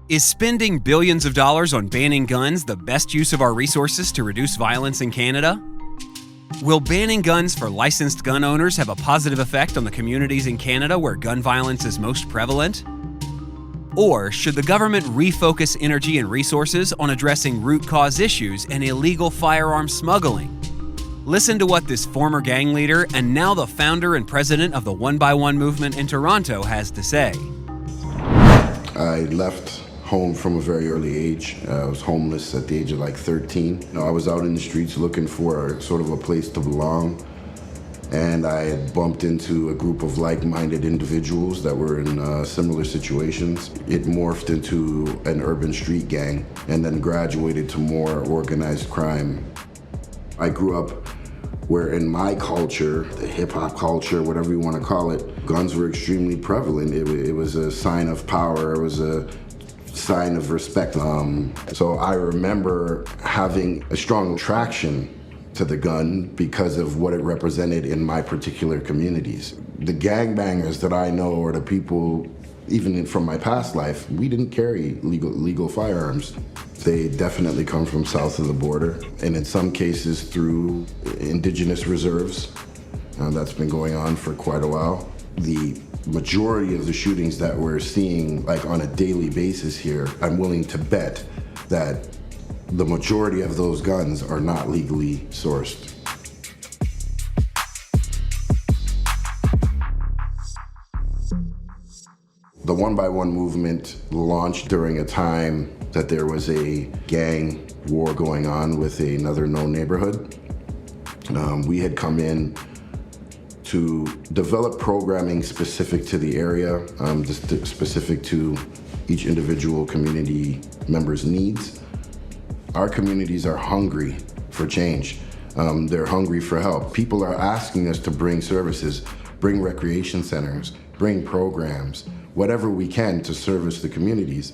Is spending billions of dollars on banning guns the best use of our resources to reduce violence in Canada? Will banning guns for licensed gun owners have a positive effect on the communities in Canada where gun violence is most prevalent? Or should the government refocus energy and resources on addressing root cause issues and illegal firearm smuggling? Listen to what this former gang leader and now the founder and president of the One by One movement in Toronto has to say. I left home from a very early age. I was homeless at the age of like 13. I was out in the streets looking for sort of a place to belong. And I had bumped into a group of like-minded individuals that were in similar situations. It morphed into an urban street gang and then graduated to more organized crime. I grew up where in my culture, the hip-hop culture, whatever you want to call it, guns were extremely prevalent. It was a sign of power. It was a sign of respect. So I remember having a strong attraction to the gun because of what it represented in my particular communities. The gangbangers that I know, or the people, even from my past life, we didn't carry legal firearms. They definitely come from south of the border, and in some cases through indigenous reserves. That's been going on for quite a while. The majority of the shootings that we're seeing like on a daily basis here, I'm willing to bet that the majority of those guns are not legally sourced. The One by One movement launched during a time that there was a gang war going on with another known neighborhood. We had come in to develop programming specific to the area, specific to each individual community member's needs. Our communities are hungry for change. They're hungry for help. People are asking us to bring services, bring recreation centers, bring programs, whatever we can to service the communities.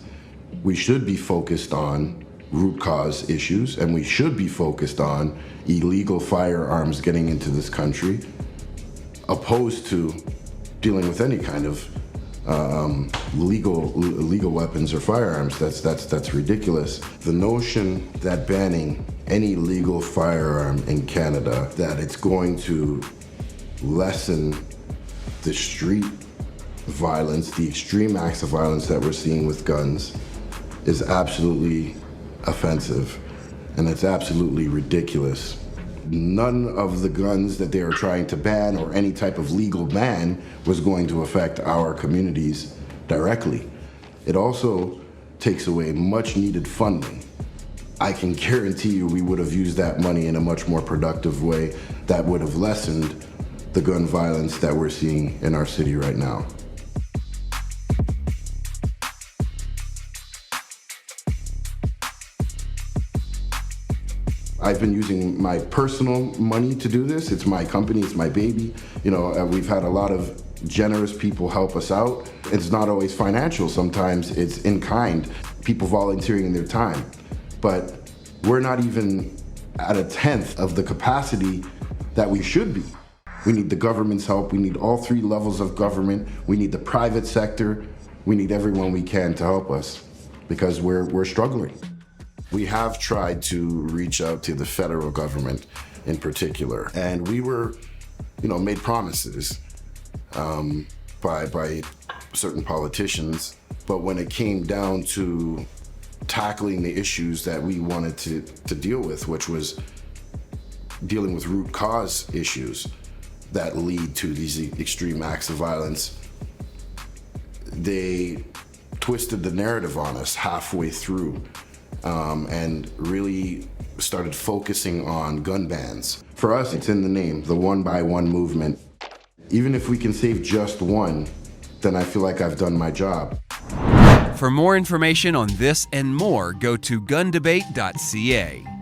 We should be focused on root cause issues, and we should be focused on illegal firearms getting into this country, opposed to dealing with any kind of legal weapons or firearms. That's ridiculous. The notion that banning any legal firearm in Canada, that it's going to lessen the street violence, the extreme acts of violence that we're seeing with guns, is absolutely offensive, and it's absolutely ridiculous. None of the guns that they are trying to ban, or any type of legal ban, was going to affect our communities directly. It also takes away much needed funding. I can guarantee you we would have used that money in a much more productive way that would have lessened the gun violence that we're seeing in our city right now. I've been using my personal money to do this. It's my company, it's my baby. We've had a lot of generous people help us out. It's not always financial, sometimes it's in kind, people volunteering their time. But we're not even at a tenth of the capacity that we should be. We need the government's help, we need all three levels of government, we need the private sector, we need everyone we can to help us, because we're struggling. We have tried to reach out to the federal government in particular, and we were, made promises by certain politicians, but when it came down to tackling the issues that we wanted to deal with, which was dealing with root cause issues that lead to these extreme acts of violence, they twisted the narrative on us halfway through. And really started focusing on gun bans. For us, it's in the name, the One by One movement. Even if we can save just one, then I feel like I've done my job. For more information on this and more, go to gundebate.ca.